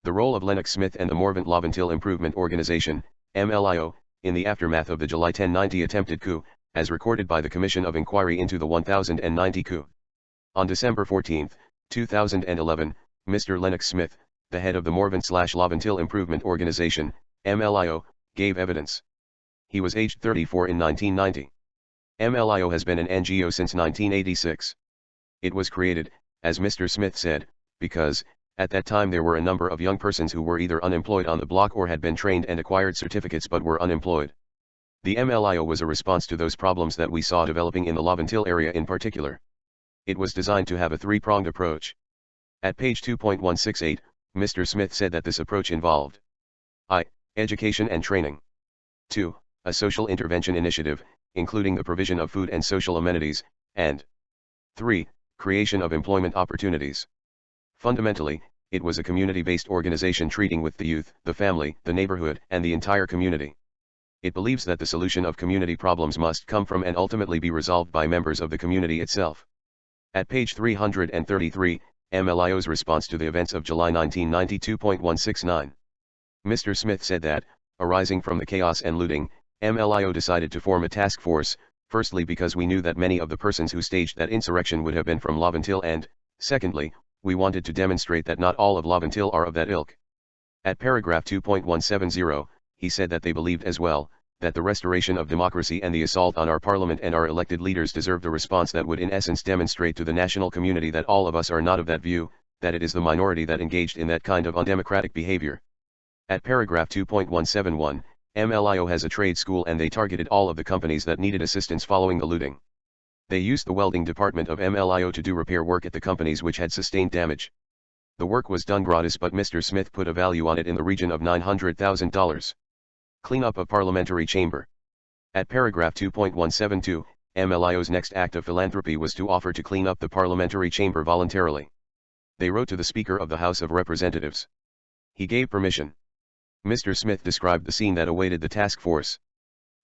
The role of Lennox Smith and the Morvant Laventil Improvement Organization, MLIO, in the aftermath of the July 1090 attempted coup, as recorded by the Commission of Inquiry into the 1090 coup. On December 14, 2011, Mr. Lennox Smith, the head of the Morvant/Laventil Improvement Organization, MLIO, gave evidence. He was aged 34 in 1990. MLIO has been an NGO since 1986. It was created, as Mr. Smith said, because, at that time there were a number of young persons who were either unemployed on the block or had been trained and acquired certificates but were unemployed. The MLIO was a response to those problems that we saw developing in the Laventil area in particular. It was designed to have a three-pronged approach. At page 2.168, Mr. Smith said that this approach involved I. Education and training. 2. A social intervention initiative, including the provision of food and social amenities, and 3. Creation of employment opportunities. Fundamentally, it was a community-based organization treating with the youth, the family, the neighborhood, and the entire community. It believes that the solution of community problems must come from and ultimately be resolved by members of the community itself. At page 333, MLIO's response to the events of July 1992.169. Mr. Smith said that, arising from the chaos and looting, MLIO decided to form a task force, firstly because we knew that many of the persons who staged that insurrection would have been from Laventil and, secondly, we wanted to demonstrate that not all of Laventil are of that ilk. At paragraph 2.170, he said that they believed as well, that the restoration of democracy and the assault on our parliament and our elected leaders deserved a response that would in essence demonstrate to the national community that all of us are not of that view, that it is the minority that engaged in that kind of undemocratic behavior. At paragraph 2.171, MLIO has a trade school and they targeted all of the companies that needed assistance following the looting. They used the welding department of MLIO to do repair work at the companies which had sustained damage. The work was done gratis, but Mr. Smith put a value on it in the region of $900,000. Clean up a parliamentary chamber. At paragraph 2.172, MLIO's next act of philanthropy was to offer to clean up the parliamentary chamber voluntarily. They wrote to the Speaker of the House of Representatives. He gave permission. Mr. Smith described the scene that awaited the task force.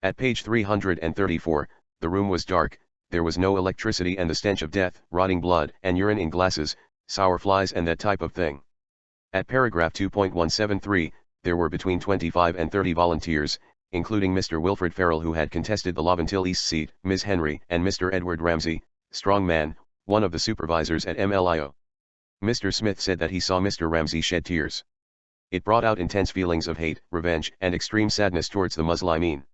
At page 334, the room was dark, there was no electricity and the stench of death, rotting blood, and urine in glasses, sour flies and that type of thing. At paragraph 2.173, there were between 25 and 30 volunteers, including Mr. Wilfred Farrell who had contested the Laventil East seat, Ms. Henry, and Mr. Edward Ramsey, strong man, one of the supervisors at MLIO. Mr. Smith said that he saw Mr. Ramsey shed tears. It brought out intense feelings of hate, revenge, and extreme sadness towards the Muslimin.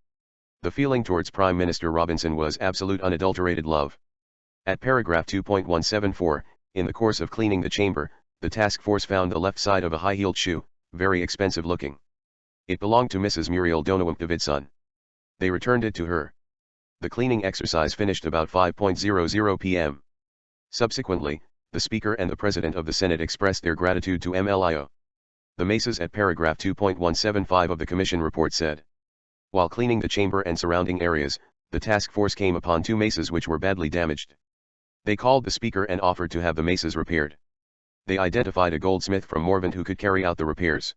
The feeling towards Prime Minister Robinson was absolute unadulterated love. At paragraph 2.174, in the course of cleaning the chamber, the task force found the left side of a high-heeled shoe, very expensive looking. It belonged to Mrs. Muriel Donowim Davidson. They returned it to her. The cleaning exercise finished about 5:00 p.m. Subsequently, the Speaker and the President of the Senate expressed their gratitude to MLIO. The maces at paragraph 2.175 of the Commission report said. While cleaning the chamber and surrounding areas, the task force came upon 2 maces which were badly damaged. They called the Speaker and offered to have the maces repaired. They identified a goldsmith from Morvant who could carry out the repairs.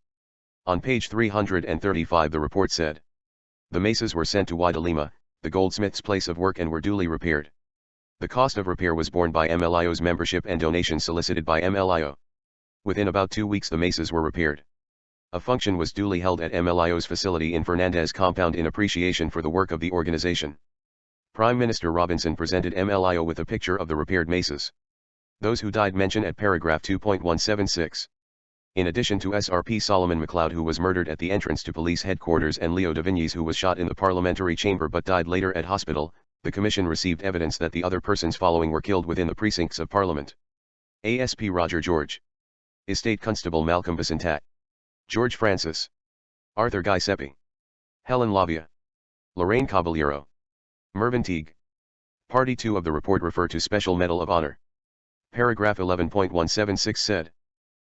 On page 335 the report said. The maces were sent to Wadalima, the goldsmith's place of work, and were duly repaired. The cost of repair was borne by MLIO's membership and donations solicited by MLIO. Within about 2 weeks the maces were repaired. A function was duly held at MLIO's facility in Fernandez compound in appreciation for the work of the organization. Prime Minister Robinson presented MLIO with a picture of the repaired maces. Those who died mention at paragraph 2.176. In addition to SRP Solomon McLeod who was murdered at the entrance to police headquarters and Leo Davignes who was shot in the parliamentary chamber but died later at hospital, the Commission received evidence that the other persons following were killed within the precincts of Parliament. ASP Roger George. Estate Constable Malcolm Vicentat. George Francis. Arthur Guy Seppi. Helen Lavia. Lorraine Caballero. Mervyn Teague. Party 2 of the report refer to Special Medal of Honor. Paragraph 11.176 said.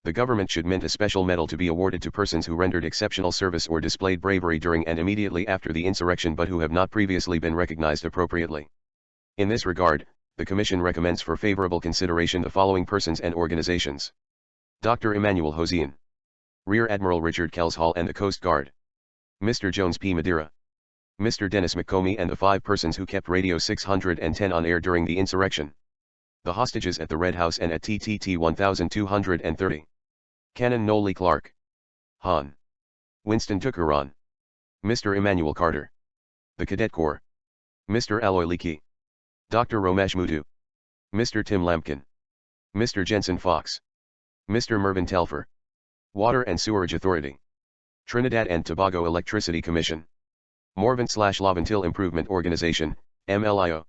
The government should mint a special medal to be awarded to persons who rendered exceptional service or displayed bravery during and immediately after the insurrection but who have not previously been recognized appropriately. In this regard, the Commission recommends for favorable consideration the following persons and organizations. Dr. Emmanuel Hossein. Rear Admiral Richard Kelshall and the Coast Guard. Mr. Jones P. Madeira. Mr. Dennis McComey and the 5 persons who kept Radio 610 on air during the insurrection. The hostages at the Red House and at TTT 1230. Canon Nolly Clark. Han. Winston Tukuran. Mr. Emmanuel Carter. The Cadet Corps. Mr. Aloy Leakey. Dr. Romesh Mutu. Mr. Tim Lampkin. Mr. Jensen Fox. Mr. Mervyn Telfer. Water and Sewerage Authority. Trinidad and Tobago Electricity Commission. Morvant/Lovantil Improvement Organization, MLIO.